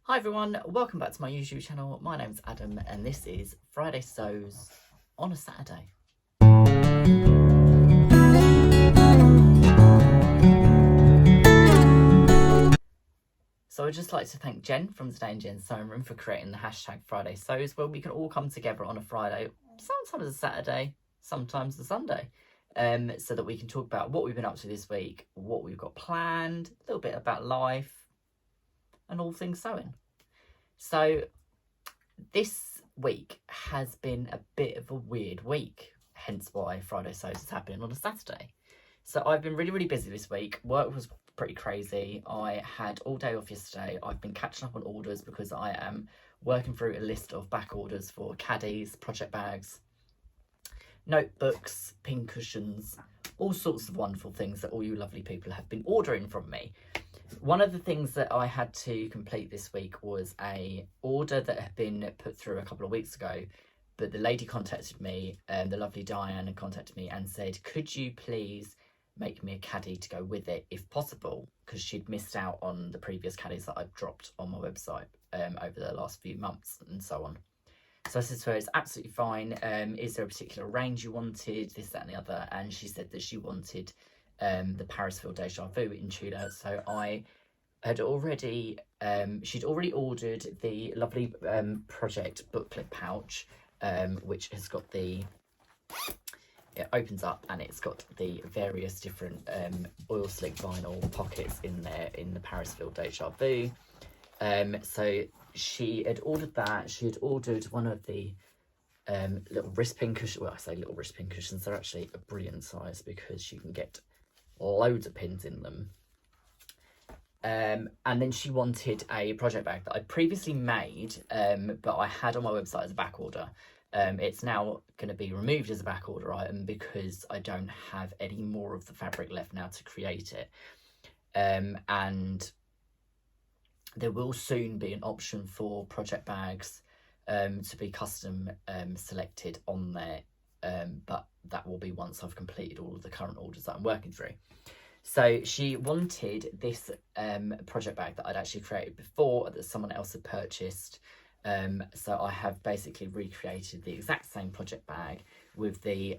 Hi everyone, welcome back to my YouTube channel. My name's Adam and this is Friday Sews on a Saturday. So I'd just like to thank Jen from Today in Jen's Sewing Room for creating the hashtag Friday Sews, where we can all come together on a Friday, sometimes a Saturday, sometimes a Sunday, so that we can talk about what we've been up to this week, what we've got planned, a little bit about life, and all things sewing. So this week has been a bit of a weird week, hence why Friday Sews is happening on a Saturday. So I've been really busy this week. Work was pretty crazy. I had all day off yesterday. I've been catching up on orders because I am working through a list of back orders for caddies, project bags, notebooks, pin cushions, all sorts of wonderful things that all you lovely people have been ordering from me. One of the things that I had to complete this week was a order that had been put through a couple of weeks ago, but the lady contacted me, the lovely Diane contacted me and said, could you please make me a caddy to go with it if possible, because she'd missed out on the previous caddies that I'd dropped on my website over the last few months and so on. So I said to her, it's absolutely fine. Is there a particular range you wanted, this, that and the other? And she said that she wanted the Parisville Deja Vu in Tudor. So I had already, she'd already ordered the lovely project booklet pouch, which has got it opens up and it's got the various different oil slick vinyl pockets in there in the Parisville Deja Vu. So she had ordered that. She had ordered one of the little wrist pin cushions. Well, I say little wrist pin cushions, they're actually a brilliant size because you can get loads of pins in them. And then she wanted a project bag that I'd previously made, but I had on my website as a back order. It's now going to be removed as a back order item because I don't have any more of the fabric left now to create it. And there will soon be an option for project bags to be custom selected on there, but that will be once I've completed all of the current orders that I'm working through. So she wanted this project bag that I'd actually created before that someone else had purchased. So I have basically recreated the exact same project bag with the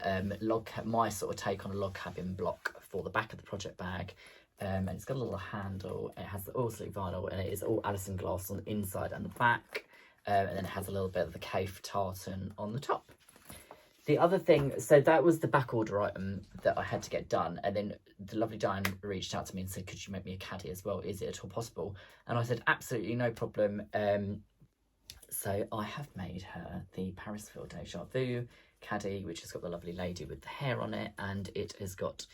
my sort of take on a log cabin block for the back of the project bag. And it's got a little handle, it has the oil slick vinyl, and it is all Alison glass on the inside and the back, and then it has a little bit of the Cafe tartan on the top. The other thing, so that was the back order item that I had to get done, and then the lovely Diane reached out to me and said, could you make me a caddy as well? Is it at all possible? And I said, absolutely no problem. So I have made her the Parisville Deja Vu caddy, which has got the lovely lady with the hair on it, and it has got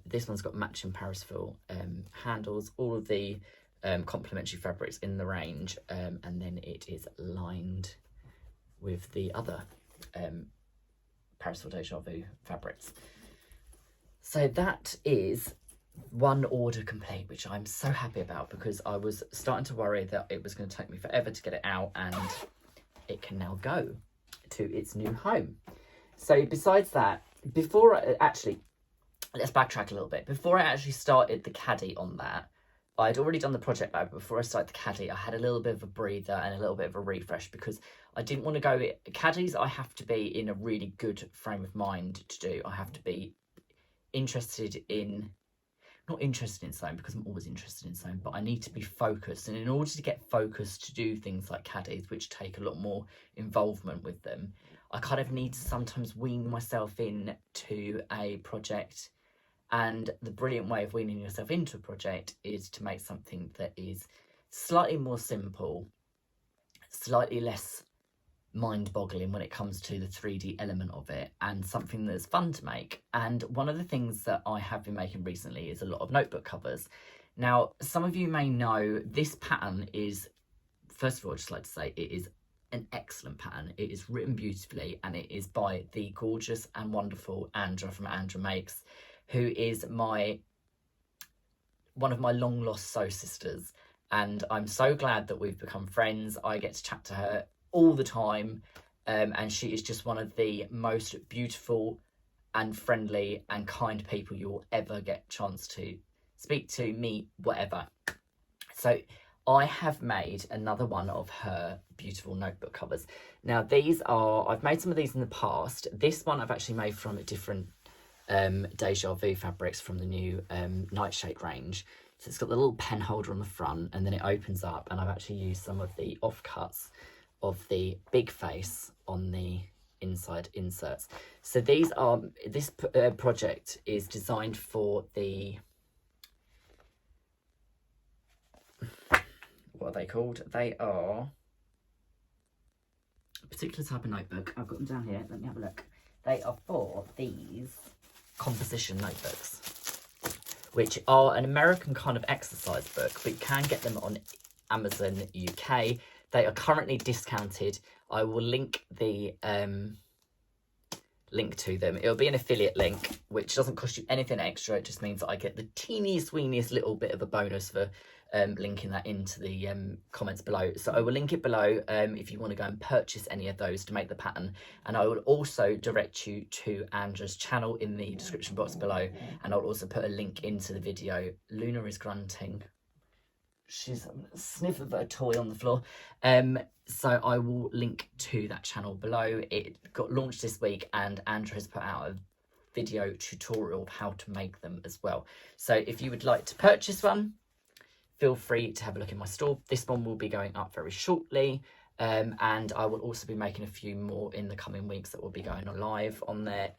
this one's got matching Parisville handles, all of the complementary fabrics in the range, and then it is lined with the other Parisville Deja Vu fabrics. So that is one order complete, which I'm so happy about because I was starting to worry that it was going to take me forever to get it out, and it can now go to its new home. So besides that, before I actually, let's backtrack a little bit. Before I actually started the caddy on that, I'd already done the project bag. Before I started the caddy, I had a little bit of a breather and a little bit of a refresh because I didn't want to go... Caddies, I have to be in a really good frame of mind to do. I have to be interested in... Not interested in sewing because I'm always interested in sewing, but I need to be focused. And in order to get focused to do things like caddies, which take a lot more involvement with them, I kind of need to sometimes wean myself in to a project. And the brilliant way of weaning yourself into a project is to make something that is slightly more simple, slightly less mind-boggling when it comes to the 3D element of it, and something that's fun to make. And one of the things that I have been making recently is a lot of notebook covers. Now, some of you may know this pattern is, first of all, I'd just like to say it is an excellent pattern. It is written beautifully, and it is by the gorgeous and wonderful Andra from Andra Makes, who is one of my long lost sew sisters, and I'm so glad that we've become friends. I get to chat to her all the time, and she is just one of the most beautiful and friendly and kind people you'll ever get a chance to speak to, meet, whatever. So I have made another one of her beautiful notebook covers. Now these are, I've made some of these in the past. This one I've actually made from a different Deja Vu fabrics from the new Nightshade range. So it's got the little pen holder on the front, and then it opens up, and I've actually used some of the offcuts of the big face on the inside inserts. So these are, this project is designed for the, what are they called? They are a particular type of notebook. I've got them down here, let me have a look. They are for these composition notebooks, which are an American kind of exercise book, but you can get them on Amazon UK. They are currently discounted. I will link the link to them. It'll be an affiliate link, which doesn't cost you anything extra. It just means that I get the teeniest weeniest little bit of a bonus for linking that into the comments below. So I will link it below if you want to go and purchase any of those to make the pattern, and I will also direct you to Andra's channel in the description box below, and I'll also put a link into the video. Luna is grunting. She's sniff of a toy on the floor. So I will link to that channel below. It got launched this week, and Andra has put out a video tutorial of how to make them as well. So if you would like to purchase one, feel free to have a look in my store. This one will be going up very shortly, and I will also be making a few more in the coming weeks that will be going live on there.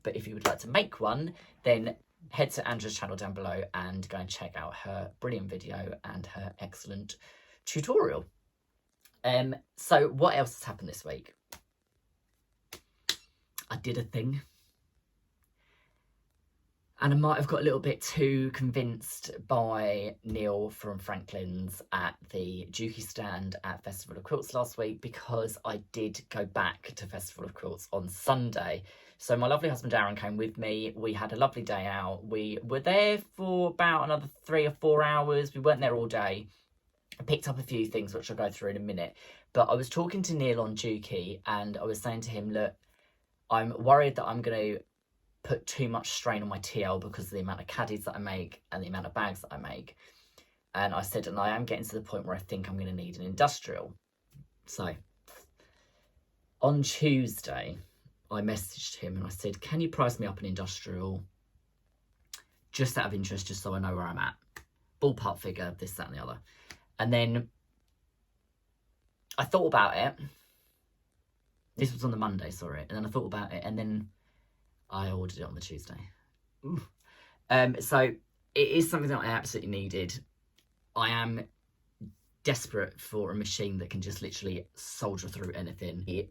But if you would like to make one, then head to Andra's channel down below and go and check out her brilliant video and her excellent tutorial. So what else has happened this week? I did a thing, and I might have got a little bit too convinced by Neil from Franklin's at the Dukey stand at Festival of Quilts last week, because I did go back to Festival of Quilts on Sunday. So my lovely husband Aaron came with me. We had a lovely day out. We were there for about another 3 or 4 hours. We weren't there all day. I picked up a few things which I'll go through in a minute. But I was talking to Neil on Dukey, and I was saying to him, look, I'm worried that I'm going to put too much strain on my TL because of the amount of caddies that I make and the amount of bags that I make. And I said, and I am getting to the point where I think I'm going to need an industrial. So on Tuesday, I messaged him and I said, can you price me up an industrial, just out of interest, just so I know where I'm at? Ballpark figure, this, that and the other. And then I thought about it. This was on the Monday, sorry. And then I thought about it, and then I ordered it on the Tuesday. So it is something that I absolutely needed. I am desperate for a machine that can just literally soldier through anything. The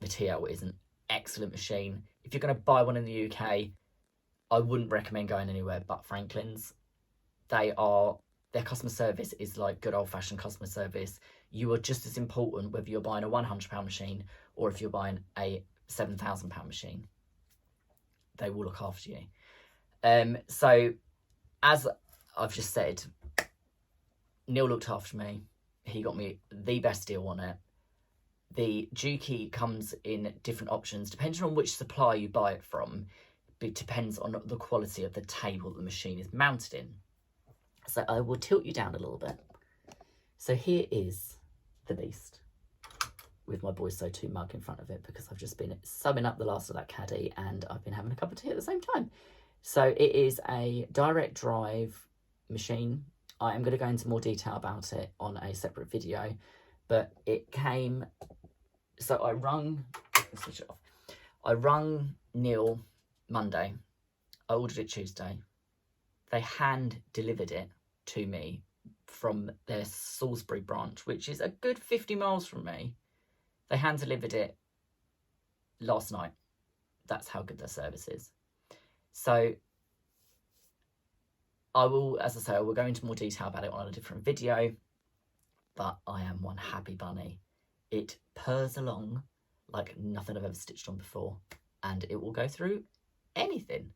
TL is an excellent machine. If you're going to buy one in the UK, I wouldn't recommend going anywhere but Franklin's. Their customer service is like good old-fashioned customer service. You are just as important whether you're buying a £100 machine or if you're buying a £7,000 machine. They will look after you. So, as I've just said, Neil looked after me. He got me the best deal on it. The Dukey comes in different options depending on which supplier you buy it from. It depends on the quality of the table the machine is mounted in. So I will tilt you down a little bit. So here is the beast with my Boys So 2 mug in front of it, because I've just been summing up the last of that caddy and I've been having a cup of tea at the same time. So it is a direct drive machine. I am going to go into more detail about it on a separate video, but it came, so I rung, let's switch it off. I rung Neil Monday. I ordered it Tuesday. They hand delivered it to me from their Salisbury branch, which is a good 50 miles from me. They hand delivered it last night. That's how good their service is. So I will, as I say, I will go into more detail about it on a different video, but I am one happy bunny. It purrs along like nothing I've ever stitched on before, and it will go through anything,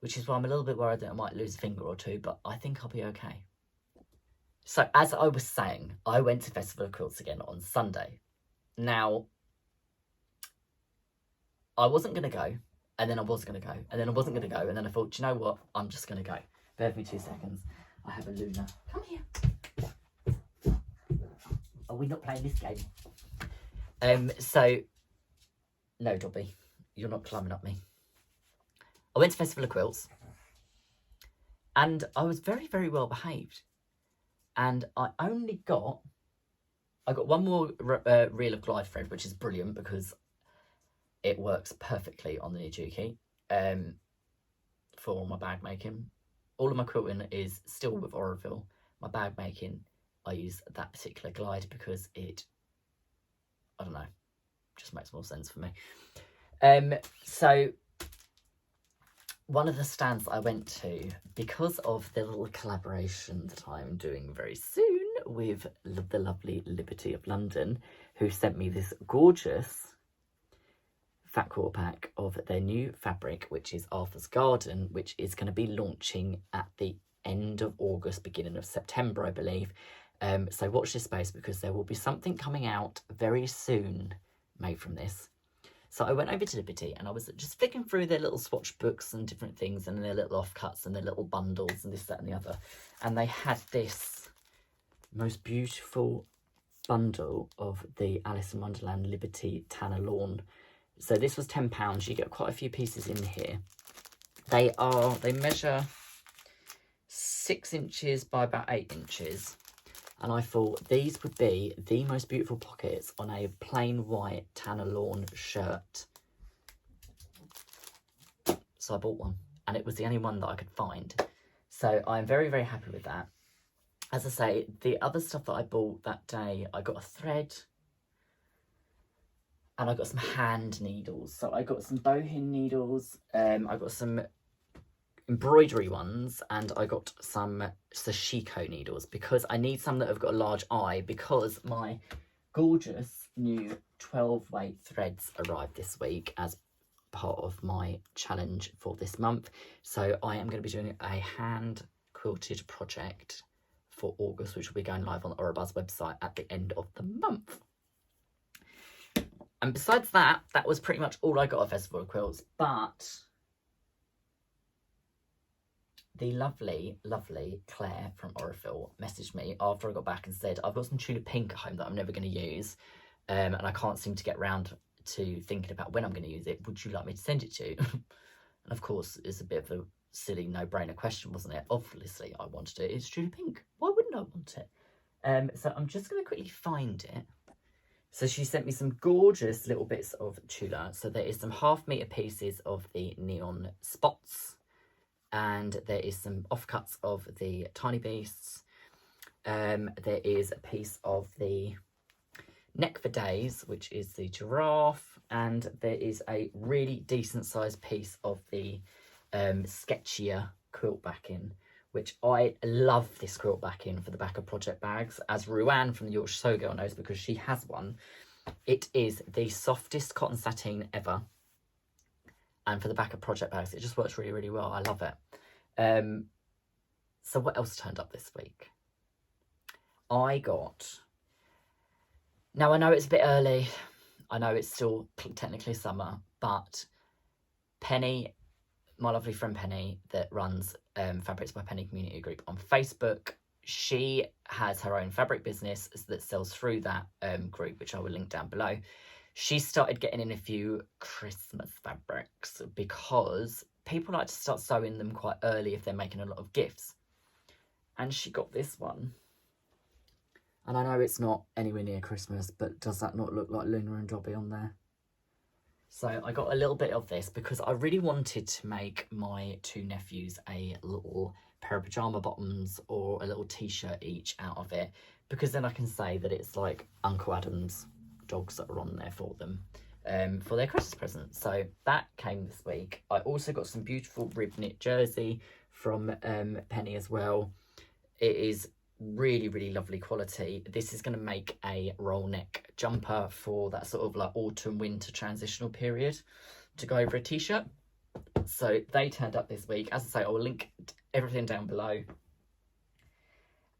which is why I'm a little bit worried that I might lose a finger or two, but I think I'll be okay. So as I was saying, I went to Festival of Quilts again on Sunday. Now, I wasn't going to go, and then I was going to go, and then I wasn't going to go, and then I thought, do you know what? I'm just going to go. Bear with me 2 seconds. I have a Luna. Come here. Are we not playing this game? So, no, Dobby, you're not climbing up me. I went to Festival of Quilts, and I was very, very well behaved. And I got one more reel of glide thread, which is brilliant because it works perfectly on the Nijuki for my bag making. All of my quilting is still with Oroville. My bag making, I use that particular glide because it, I don't know, just makes more sense for me. So one of the stands I went to, because of the little collaboration that I'm doing very soon with the lovely Liberty of London, who sent me this gorgeous fat quarter pack of their new fabric, which is Arthur's Garden, which is going to be launching at the end of August, beginning of September, I believe. So watch this space because there will be something coming out very soon made from this. So I went over to Liberty and I was just flicking through their little swatch books and different things and their little offcuts and their little bundles and this, that and the other. And they had this most beautiful bundle of the Alice in Wonderland Liberty Tanner Lawn. So this was £10. You get quite a few pieces in here. They measure 6 inches by about 8 inches. And I thought these would be the most beautiful pockets on a plain white Tanner Lawn shirt. So I bought one, and it was the only one that I could find. So I'm very, very happy with that. As I say, the other stuff that I bought that day, I got a thread, and I got some hand needles. So I got some bohin needles, I got some embroidery ones, and I got some sashiko needles because I need some that have got a large eye because my gorgeous new 12 weight threads arrived this week as part of my challenge for this month. So I am going to be doing a hand quilted project for August, which will be going live on the Orabuzz website at the end of the month. And besides that, that was pretty much all I got at Festival of Quilts. But the lovely, lovely Claire from Oroville messaged me after I got back and said, I've got some tulip pink at home that I'm never going to use. And I can't seem to get round to thinking about when I'm going to use it. Would you like me to send it to you? And of course, it's a bit of a silly no-brainer question, wasn't it? Obviously, I wanted it. It's tulip pink. Why wouldn't I want it? So I'm just going to quickly find it. So she sent me some gorgeous little bits of tulle. So there is some half-metre pieces of the neon spots. And there is some offcuts of the tiny beasts. There is a piece of the neck for days, which is the giraffe. And there is a really decent sized piece of the sketchier quilt backing, which I love this quilt backing for the back of project bags, as Ruan from the Yorkshire Sew Girl knows because she has one. It is the softest cotton sateen ever. And for the back of project bags, it just works really, really well. I love it. So what else turned up this week? I got... Now, I know it's a bit early. I know it's still technically summer, but Penny, my lovely friend Penny, that runs Fabrics by Penny community group on Facebook, she has her own fabric business that sells through that group, which I will link down below. She started getting in a few Christmas fabrics because people like to start sewing them quite early if they're making a lot of gifts. And she got this one. And I know it's not anywhere near Christmas, but does that not look like Luna and Dobby on there? So I got a little bit of this because I really wanted to make my two nephews a little pair of pyjama bottoms or a little t-shirt each out of it, because then I can say that it's like Uncle Adam's dogs that are on there for them for their Christmas present. So that came this week. I also got some beautiful rib knit jersey from Penny as well. It is really, really lovely quality. This is going to make a roll neck jumper for that sort of like autumn winter transitional period to go over a t-shirt. So they turned up this week. As I say, I will link everything down below.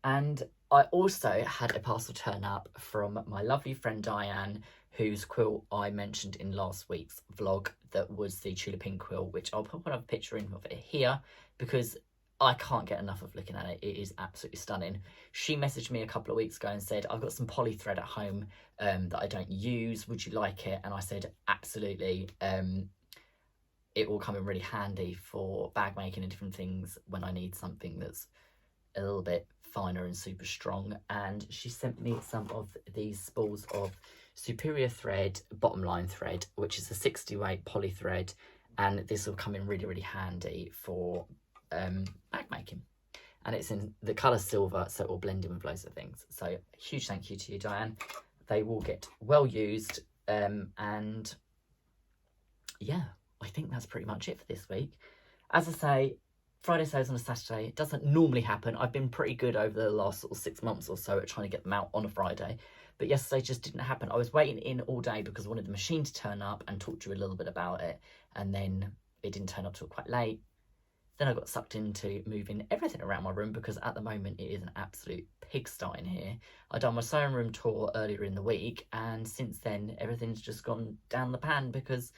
And I also had a parcel turn up from my lovely friend Diane, whose quilt I mentioned in last week's vlog, that was the tulip pink quilt, which I'll put a picture in of it here because I can't get enough of looking at it. It is absolutely stunning. She messaged me a couple of weeks ago and said, I've got some poly thread at home that I don't use. Would you like it? And I said, absolutely. It will come in really handy for bag making and different things when I need something that's a little bit finer and super strong. And she sent me some of these spools of Superior Thread bottom line thread, which is a 60 weight poly thread, and this will come in really, really handy for bag making. And it's in the colour silver, so it will blend in with loads of things. So huge thank you to you, Diane. They will get well used, and yeah, I think that's pretty much it for this week. As I say, Friday sales on a Saturday. It doesn't normally happen. I've been pretty good over the last sort of 6 months or so at trying to get them out on a Friday. But yesterday just didn't happen. I was waiting in all day because I wanted the machine to turn up and talk to you a little bit about it. And then it didn't turn up till quite late. Then I got sucked into moving everything around my room because at the moment it is an absolute pigsty in here. I done my sewing room tour earlier in the week, and since then everything's just gone down the pan because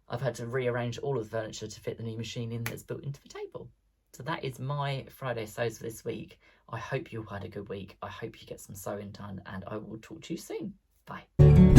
I've had to rearrange all of the furniture to fit the new machine in that's built into the table. So that is my Friday sews for this week. I hope you had a good week. I hope you get some sewing done, and I will talk to you soon. Bye.